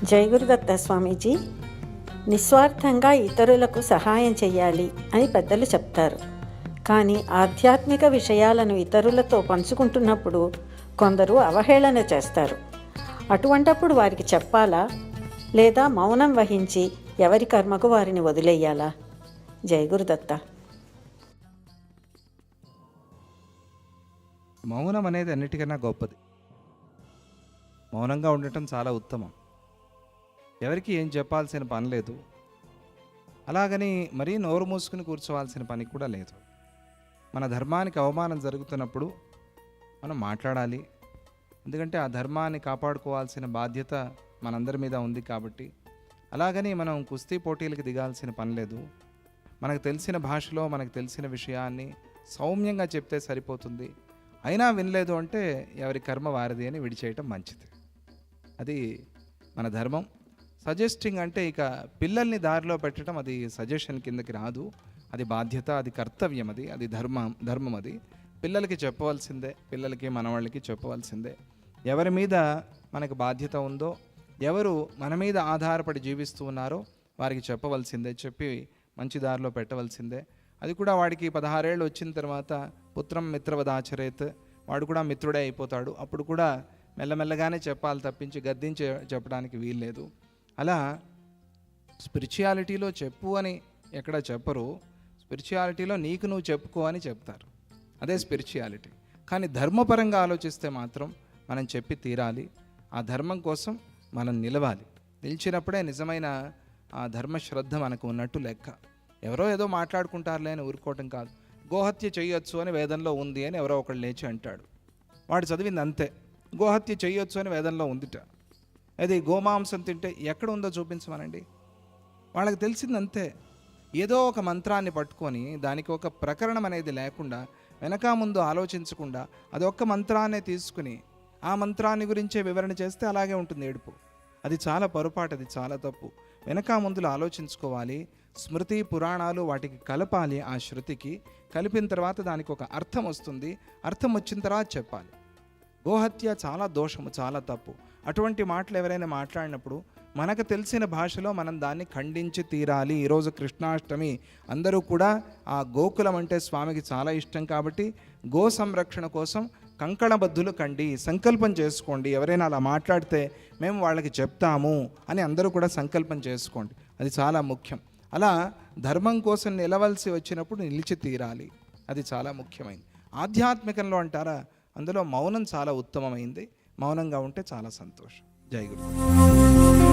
జై గురుదత్త స్వామీజీ. నిస్వార్థంగా ఇతరులకు సహాయం చేయాలి అని పెద్దలు చెప్తారు. కానీ ఆధ్యాత్మిక విషయాలను ఇతరులతో పంచుకుంటున్నప్పుడు కొందరు అవహేళన చేస్తారు. అటువంటప్పుడు వారికి చెప్పాలా, లేదా మౌనం వహించి ఎవరి కర్మకు వారిని వదిలేయాలా? జై గురుదత్త. మౌనం అనేది అన్నిటికన్నా గొప్పది. మౌనంగా ఉండటం చాలా ఉత్తమం. ఎవరికి ఏం చెప్పాల్సిన పని లేదు. అలాగని మరీ నోరు మూసుకుని కూర్చోవాల్సిన పని కూడా లేదు. మన ధర్మానికి అవమానం జరుగుతున్నప్పుడు మనం మాట్లాడాలి. ఎందుకంటే ఆ ధర్మాన్ని కాపాడుకోవాల్సిన బాధ్యత మనందరి మీద ఉంది కాబట్టి. అలాగని మనం కుస్తీ పోటీలకు దిగాల్సిన పని లేదు. మనకు తెలిసిన భాషలో మనకు తెలిసిన విషయాన్ని సౌమ్యంగా చెప్తే సరిపోతుంది. అయినా వినలేదు అంటే ఎవరి కర్మ వారిది అని విడిచేయటం మంచిది. అది మన ధర్మం. సజెస్టింగ్ అంటే ఇక పిల్లల్ని దారిలో పెట్టడం అది సజెషన్ కిందకి రాదు. అది బాధ్యత, అది కర్తవ్యం, అది ధర్మం. అది పిల్లలకి చెప్పవలసిందే, పిల్లలకి మనవాళ్ళకి చెప్పవలసిందే. ఎవరి మీద మనకు బాధ్యత ఉందో, ఎవరు మన మీద ఆధారపడి జీవిస్తూ ఉన్నారో వారికి చెప్పవలసిందే, చెప్పి మంచి దారిలో పెట్టవలసిందే. అది కూడా వాడికి 16 ఏళ్ళు వచ్చిన తర్వాత పుత్రం మిత్రవదాచరేత్, వాడు కూడా మిత్రుడే అయిపోతాడు. అప్పుడు కూడా మెల్లమెల్లగానే చెప్పాలి తప్పించి గద్దించి చెప్పడానికి వీల్లేదు. అలా స్పిరిచువాలిటీలో చెప్పు అని ఎక్కడ చెప్పరు. స్పిరిచువాలిటీలో నీకు నువ్వు చెప్పుకో అని చెప్తారు. అదే స్పిరిచువాలిటీ. కానీ ధర్మపరంగా ఆలోచిస్తే మాత్రం మనం చెప్పి తీరాలి. ఆ ధర్మం కోసం మనం నిలవాలి. నిలిచినప్పుడే నిజమైన ఆ ధర్మశ్రద్ధ మనకు ఉన్నట్టు లెక్క. ఎవరో ఏదో మాట్లాడుకుంటారులే అని ఊరుకోవటం కాదు. గోహత్య చేయొచ్చు అని వేదంలో ఉంది అని ఎవరో ఒకళ్ళు లేచి అంటాడు. వాడు చదివింది అంతే. గోహత్య చేయొచ్చు అని వేదంలో ఉందిట. అది గోమాంసం తింటే ఎక్కడ ఉందో చూపించమనండి. వాళ్ళకి తెలిసింది అంతే. ఏదో ఒక మంత్రాన్ని పట్టుకొని దానికి ఒక ప్రకరణం అనేది లేకుండా, వెనక ముందు ఆలోచించకుండా అదొక్క మంత్రాన్నే తీసుకుని ఆ మంత్రాన్ని గురించే వివరణ చేస్తే అలాగే ఉంటుంది ఏడుపు. అది చాలా పొరపాటు, అది చాలా తప్పు. వెనక ముందులు ఆలోచించుకోవాలి. స్మృతి పురాణాలు వాటికి కలపాలి. ఆ శృతికి కలిపిన తర్వాత దానికి ఒక అర్థం వస్తుంది. అర్థం వచ్చిన తర్వాత చెప్పాలి. గోహత్య చాలా దోషము, చాలా తప్పు. అటువంటి మాటలు ఎవరైనా మాట్లాడినప్పుడు మనకు తెలిసిన భాషలో మనం దాన్ని ఖండించి తీరాలి. ఈరోజు కృష్ణాష్టమి. అందరూ కూడా ఆ గోకులం అంటే స్వామికి చాలా ఇష్టం కాబట్టి గో సంరక్షణ కోసం కంకణబద్ధులు కండి, సంకల్పం చేసుకోండి. ఎవరైనా అలా మాట్లాడితే మేము వాళ్ళకి చెప్తాము అని అందరూ కూడా సంకల్పం చేసుకోండి. అది చాలా ముఖ్యం. అలా ధర్మం కోసం నిలవలసి వచ్చినప్పుడు నిలిచి తీరాలి. అది చాలా ముఖ్యమైనది. ఆధ్యాత్మికంలో అంటారా, అందులో మౌనం చాలా ఉత్తమమైంది. మౌనంగా ఉంటే చాలా సంతోషం. జై గురు.